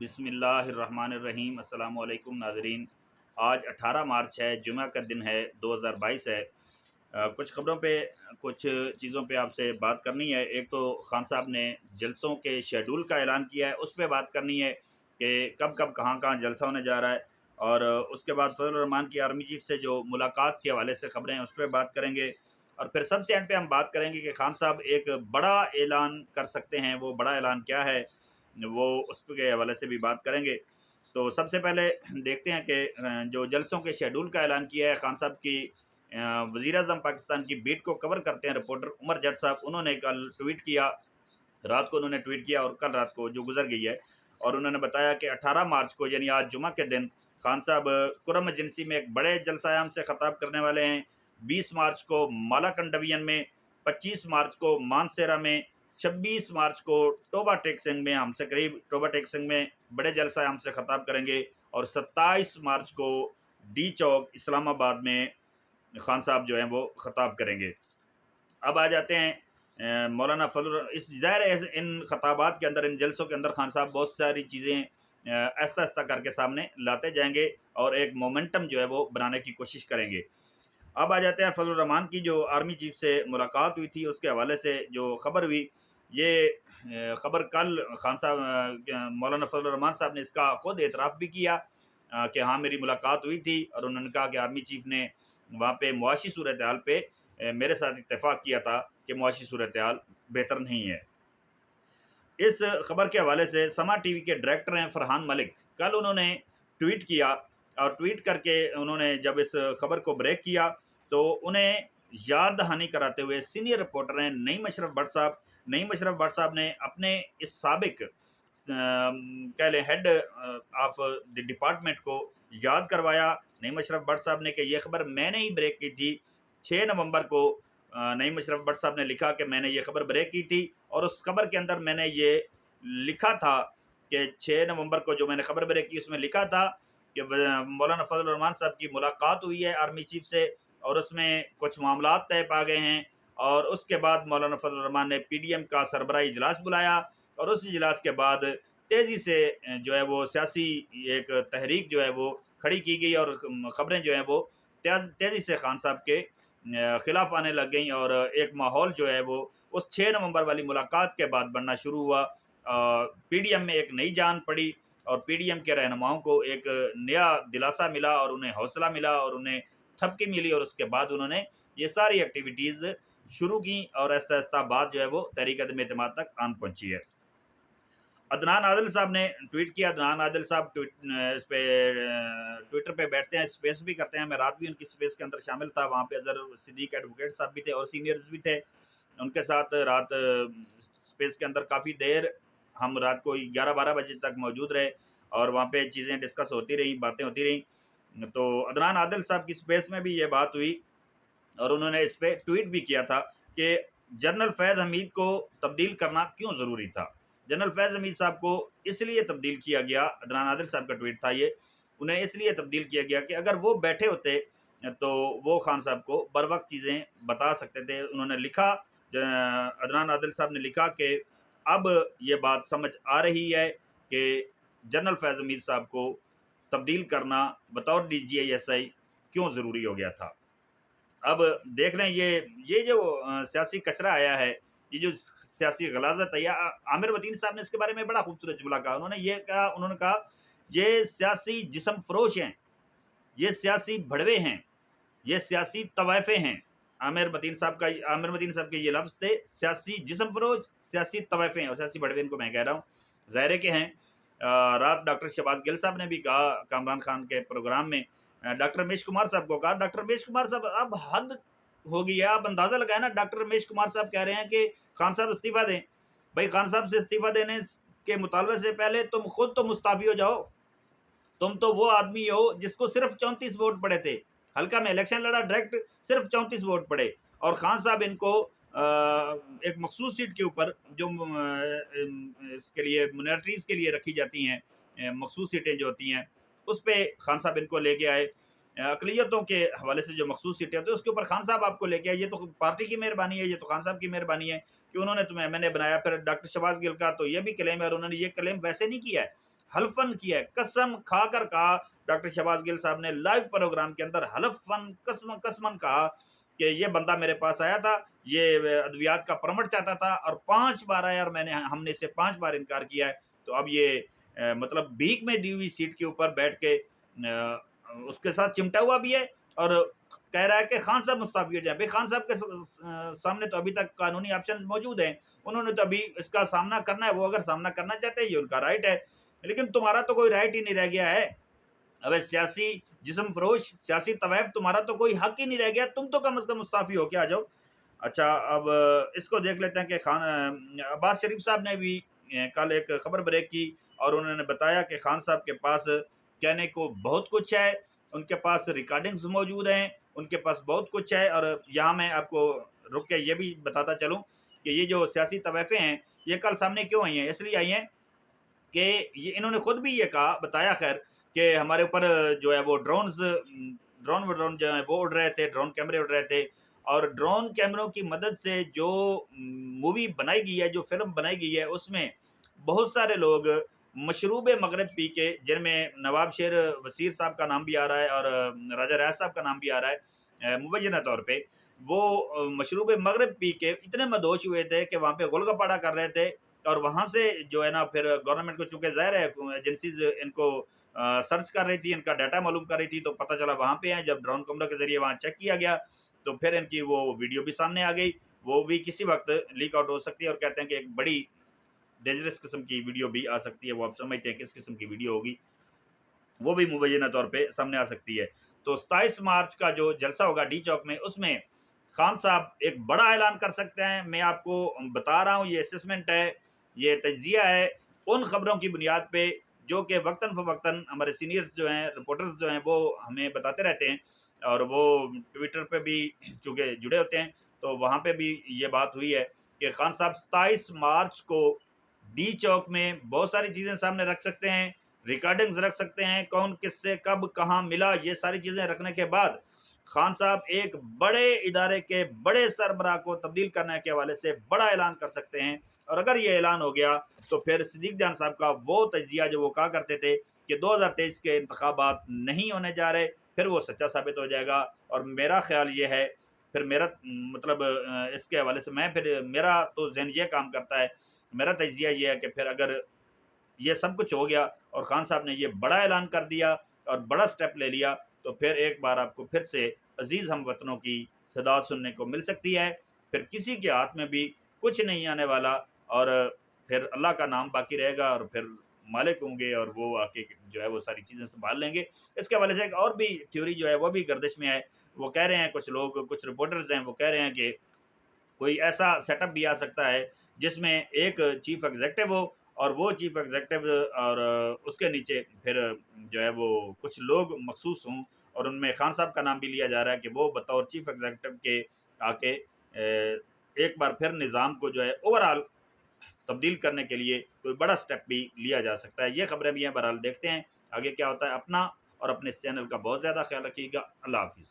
بسم اللہ الرحمن الرحیم۔ السلام علیکم ناظرین۔ آج 18 مارچ ہے، جمعہ کا دن ہے، 2022 ہے۔ کچھ خبروں پہ کچھ چیزوں پہ آپ سے بات کرنی ہے۔ ایک تو خان صاحب نے جلسوں کے شیڈول کا اعلان کیا ہے، اس پہ بات کرنی ہے کہ کب کب کہاں کہاں جلسہ ہونے جا رہا ہے، اور اس کے بعد فضل الرحمان کی آرمی چیف سے جو ملاقات کے حوالے سے خبریں ہیں اس پہ بات کریں گے، اور پھر سب سے اینڈ پہ ہم بات کریں گے کہ خان صاحب ایک بڑا اعلان کر سکتے ہیں، وہ بڑا اعلان کیا ہے، وہ اس کے حوالے سے بھی بات کریں گے۔ تو سب سے پہلے دیکھتے ہیں کہ جو جلسوں کے شیڈول کا اعلان کیا ہے خان صاحب کی، وزیر اعظم پاکستان کی بیٹ کو کور کرتے ہیں رپورٹر عمر جٹ صاحب، انہوں نے کل ٹویٹ کیا، رات کو انہوں نے ٹویٹ کیا، اور کل رات کو جو گزر گئی ہے، اور انہوں نے بتایا کہ 18 مارچ کو یعنی آج جمعہ کے دن خان صاحب کرم ایجنسی میں ایک بڑے جلسہ عام سے خطاب کرنے والے ہیں۔ 20 مارچ کو مالاکنڈ ڈویژن میں، 25 مارچ کو مانسیرا میں، 26 مارچ کو ٹوبا ٹیک سنگھ میں، ہم سے قریب ٹوبا ٹیک سنگھ میں بڑے جلسہ عام سے خطاب کریں گے، اور 27 مارچ کو ڈی چوک اسلام آباد میں خان صاحب جو ہیں وہ خطاب کریں گے۔ اب آ جاتے ہیں مولانا فضل اس ظاہر ہے ان خطابات کے اندر، ان جلسوں کے اندر خان صاحب بہت ساری چیزیں آہستہ آہستہ کر کے سامنے لاتے جائیں گے، اور ایک مومنٹم جو ہے وہ بنانے کی کوشش کریں گے۔ اب آ جاتے ہیں فضل الرحمان کی جو آرمی چیف سے ملاقات ہوئی تھی، اس کے حوالے سے جو خبر ہوئی، یہ خبر کل خان صاحب مولانا فضل الرحمان صاحب نے اس کا خود اعتراف بھی کیا کہ ہاں میری ملاقات ہوئی تھی، اور انہوں نے کہا کہ آرمی چیف نے وہاں پہ معاشی صورتحال پہ میرے ساتھ اتفاق کیا تھا کہ معاشی صورتحال بہتر نہیں ہے۔ اس خبر کے حوالے سے سما ٹی وی کے ڈائریکٹر ہیں فرحان ملک، کل انہوں نے ٹویٹ کیا، اور ٹویٹ کر کے انہوں نے جب اس خبر کو بریک کیا تو انہیں یاد دہانی کراتے ہوئے سینئر رپورٹر ہیں نعیم اشرف بٹ صاحب، نعیم اشرف بٹ صاحب نے اپنے اس سابق کہہ لیں ہیڈ آف دی ڈپارٹمنٹ کو یاد کروایا۔ نعیم اشرف بٹ صاحب نے کہ یہ خبر میں نے ہی بریک کی تھی 6 نومبر کو۔ نعیم اشرف بٹ صاحب نے لکھا کہ میں نے یہ خبر بریک کی تھی، اور اس خبر کے اندر میں نے یہ لکھا تھا کہ 6 نومبر کو جو میں نے خبر بریک کی اس میں لکھا تھا کہ مولانا فضل الرحمان صاحب کی ملاقات ہوئی ہے آرمی چیف سے، اور اس میں کچھ معاملات طے پا گئے ہیں، اور اس کے بعد مولانا فضل الرحمان نے پی ڈی ایم کا سربراہی اجلاس بلایا، اور اس اجلاس کے بعد تیزی سے جو ہے وہ سیاسی ایک تحریک جو ہے وہ کھڑی کی گئی، اور خبریں جو ہیں وہ تیزی سے خان صاحب کے خلاف آنے لگ گئیں، اور ایک ماحول جو ہے وہ اس 6 نومبر والی ملاقات کے بعد بننا شروع ہوا۔ پی ڈی ایم میں ایک نئی جان پڑی، اور پی ڈی ایم کے رہنماؤں کو ایک نیا دلاسا ملا، اور انہیں حوصلہ ملا، اور انہیں تھپکی ملی، اور اس کے بعد انہوں نے یہ ساری ایکٹیویٹیز شروع کی، اور آہستہ آہستہ بات جو ہے وہ تحریک عدم اعتماد تک آن پہنچی ہے۔ عدنان عادل صاحب نے ٹویٹ کیا، عدنان عادل صاحب اس پہ ٹویٹر پہ بیٹھتے ہیں، اسپیس بھی کرتے ہیں، میں رات بھی ان کی اسپیس کے اندر شامل تھا، وہاں پہ اظہر صدیق ایڈوکیٹ صاحب بھی تھے، اور سینئرز بھی تھے ان کے ساتھ رات اسپیس کے اندر کافی دیر، ہم رات کو 11-12 بجے تک موجود رہے، اور وہاں پہ چیزیں ڈسکس ہوتی رہیں، باتیں ہوتی رہیں۔ تو عدنان عادل صاحب کی اسپیس میں بھی یہ بات ہوئی، اور انہوں نے اس پہ ٹویٹ بھی کیا تھا کہ جنرل فیض حمید کو تبدیل کرنا کیوں ضروری تھا۔ جنرل فیض حمید صاحب کو اس لیے تبدیل کیا گیا، عدنان عادل صاحب کا ٹویٹ تھا یہ، انہیں اس لیے تبدیل کیا گیا کہ اگر وہ بیٹھے ہوتے تو وہ خان صاحب کو بر وقت چیزیں بتا سکتے تھے۔ انہوں نے لکھا، عدنان عادل صاحب نے لکھا کہ اب یہ بات سمجھ آ رہی ہے کہ جنرل فیض حمید صاحب کو تبدیل کرنا بطور D G I S I کیوں ضروری ہو گیا تھا۔ اب دیکھ لیں یہ جو سیاسی کچرا آیا ہے، یہ جو سیاسی غلاظت ہے، یا عامر وطین صاحب نے اس کے بارے میں بڑا خوبصورت جملہ کہا، انہوں نے کہا یہ سیاسی جسم فروش ہیں، یہ سیاسی بھڑوے ہیں، یہ سیاسی طوائفیں ہیں۔ عامر متین صاحب کے یہ لفظ تھے، سیاسی جسم فروش، سیاسی طوائفیں، اور سیاسی بھڑوے ان کو میں کہہ رہا ہوں، ظاہر ہے کہ ہیں۔ رات ڈاکٹر شہباز گل صاحب نے بھی کہا کامران خان کے پروگرام میں، ڈاکٹر رمیش کمار صاحب کو کہا، ڈاکٹر رمیش کمار صاحب اب حد ہو گئی ہے، آپ اندازہ لگائیں نا، ڈاکٹر رمیش کمار صاحب کہہ رہے ہیں کہ خان صاحب استعفیٰ دیں۔ بھائی خان صاحب سے استعفیٰ دینے کے مطالبے سے پہلے تم خود تو مستعفی ہو جاؤ، تم تو وہ آدمی ہو جس کو صرف 34 ووٹ پڑے تھے، حلقہ میں الیکشن لڑا ڈائریکٹ، صرف 34 ووٹ پڑے، اور خان صاحب ان کو ایک مخصوص سیٹ کے اوپر جو اس کے لیے منارٹیز کے لیے رکھی جاتی ہیں، مخصوص سیٹیں جو ہوتی ہیں، اس پہ خان صاحب ان کو لے کے آئے۔ اقلیتوں کے حوالے سے جو مخصوص سیٹیں ہوتی ہیں اس کے اوپر خان صاحب آپ کو لے کے آئے، یہ تو پارٹی کی مہربانی ہے، یہ تو خان صاحب کی مہربانی ہے کہ انہوں نے تمہیں ایم این اے بنایا۔ پھر ڈاکٹر شہباز گل کا تو یہ بھی کلیم ہے، اور انہوں نے یہ کلیم ویسے نہیں کیا ہے، حلفن کیا ہے، قسم کھا کر کہا ڈاکٹر شہباز گل صاحب نے لائیو پروگرام کے اندر، حلفن قسمن کہا کہ یہ بندہ میرے پاس آیا تھا، یہ ادویات کا پرمٹ چاہتا تھا اور 5 بار آیا اور ہم نے اسے 5 بار انکار کیا ہے، تو اب یہ مطلب بھیک میں دی ہوئی سیٹ کے اوپر بیٹھ کے اس کے ساتھ چمٹا ہوا بھی ہے اور کہہ رہا ہے کہ خان صاحب مستعفی ہو جائیں۔ بھائی خان صاحب کے سامنے تو ابھی تک قانونی آپشن موجود ہیں، انہوں نے تو ابھی اس کا سامنا کرنا ہے، وہ اگر سامنا کرنا چاہتے ہیں یہ ان کا رائٹ ہے، لیکن تمہارا تو کوئی رائٹ ہی نہیں رہ گیا ہے۔ اب سیاسی جسم فروش، سیاسی طوائف، تمہارا تو کوئی حق ہی نہیں رہ گیا، تم تو کم از کم مستعفی ہو کے آ جاؤ۔ اچھا اب اس کو دیکھ لیتے ہیں کہ عباس شریف صاحب نے بھی کل ایک خبر بریک کی اور انہوں نے بتایا کہ خان صاحب کے پاس کہنے کو بہت کچھ ہے، ان کے پاس ریکارڈنگز موجود ہیں، ان کے پاس بہت کچھ ہے۔ اور یہاں میں آپ کو رک کے یہ بھی بتاتا چلوں کہ یہ جو سیاسی طوائفیں ہیں یہ کل سامنے کیوں آئی ہیں، اس لیے آئی ہیں کہ انہوں نے خود بھی یہ کہا، بتایا خیر، کہ ہمارے اوپر جو ہے وہ ڈرون جو ہے وہ اڑ رہے تھے، ڈرون کیمرے اڑ رہے تھے، اور ڈرون کیمروں کی مدد سے جو مووی بنائی گئی ہے، جو فلم بنائی گئی ہے، اس میں بہت سارے لوگ مشروب مغرب پی کے، جن میں نواب شیر وزیر صاحب کا نام بھی آ رہا ہے اور راجہ ریاض صاحب کا نام بھی آ رہا ہے مبینہ طور پہ، وہ مشروب مغرب پی کے اتنے مدہوش ہوئے تھے کہ وہاں پہ غل گپاڑا کر رہے تھے، اور وہاں سے جو ہے نا پھر گورنمنٹ کو، چونکہ ظاہر ہے ایجنسیز ان کو سرچ کر رہی تھی، ان کا ڈیٹا معلوم کر رہی تھی، تو پتہ چلا وہاں پہ ہیں۔ جب ڈرون کیمرہ کے ذریعے وہاں چیک کیا گیا تو پھر ان کی وہ ویڈیو بھی سامنے آ گئی، وہ بھی کسی وقت لیک آؤٹ ہو سکتی ہے، اور کہتے ہیں کہ ایک بڑی ڈینجرس قسم کی ویڈیو بھی آ سکتی ہے، وہ آپ سمجھتے ہیں کس قسم کی ویڈیو ہوگی، وہ بھی مبینہ طور پہ سامنے آ سکتی ہے۔ تو 27 مارچ کا جو جلسہ ہوگا ڈی چوک میں، اس میں خان صاحب ایک بڑا اعلان کر سکتے ہیں۔ میں آپ کو بتا رہا ہوں، یہ اسسمنٹ ہے، یہ تجزیہ ہے ان خبروں کی بنیاد پہ جو کہ وقتاً فوقتاً ہمارے سینئرز جو ہیں، رپورٹرز جو ہیں، وہ ہمیں بتاتے رہتے ہیں، اور وہ ٹویٹر پہ بھی چونکہ جڑے ہوتے ہیں، تو وہاں پہ بھی یہ بات ہوئی ہے کہ خان صاحب 27 مارچ کو ڈی چوک میں بہت ساری چیزیں سامنے رکھ سکتے ہیں، ریکارڈنگز رکھ سکتے ہیں، کون کس سے کب کہاں ملا، یہ ساری چیزیں رکھنے کے بعد خان صاحب ایک بڑے ادارے کے بڑے سربراہ کو تبدیل کرنے کے حوالے سے بڑا اعلان کر سکتے ہیں۔ اور اگر یہ اعلان ہو گیا تو پھر صدیق جان صاحب کا وہ تجزیہ جو وہ کہا کرتے تھے کہ 2023 کے انتخابات نہیں ہونے جا رہے، پھر وہ سچا ثابت ہو جائے گا۔ اور میرا خیال یہ ہے، پھر میرا مطلب اس کے حوالے سے میرا تو ذہن یہ کام کرتا ہے، میرا تجزیہ یہ ہے کہ پھر اگر یہ سب کچھ ہو گیا اور خان صاحب نے یہ بڑا اعلان کر دیا اور بڑا سٹیپ لے لیا، تو پھر ایک بار آپ کو پھر سے عزیز ہم وطنوں کی صدا سننے کو مل سکتی ہے، پھر کسی کے ہاتھ میں بھی کچھ نہیں آنے والا، اور پھر اللہ کا نام باقی رہے گا، اور پھر مالک ہوں گے اور وہ آ کے جو ہے وہ ساری چیزیں سنبھال لیں گے۔ اس کے حوالے سے ایک اور بھی تھیوری جو ہے وہ بھی گردش میں ہے، وہ کہہ رہے ہیں کچھ لوگ، کچھ رپورٹرز ہیں، وہ کہہ رہے ہیں کہ کوئی ایسا سیٹ اپ بھی آ سکتا ہے جس میں ایک چیف ایگزیکٹو ہو، اور وہ چیف ایگزیکٹو اور اس کے نیچے پھر جو ہے وہ کچھ لوگ مخصوص ہوں، اور ان میں خان صاحب کا نام بھی لیا جا رہا ہے کہ وہ بطور چیف ایگزیکٹو کے آ کے ایک بار پھر نظام کو جو ہے اوورال تبدیل کرنے کے لیے کوئی بڑا سٹیپ بھی لیا جا سکتا ہے۔ یہ خبریں بھی ہیں، بہرحال دیکھتے ہیں آگے کیا ہوتا ہے۔ اپنا اور اپنے اس چینل کا بہت زیادہ خیال رکھیے گا۔ اللہ حافظ۔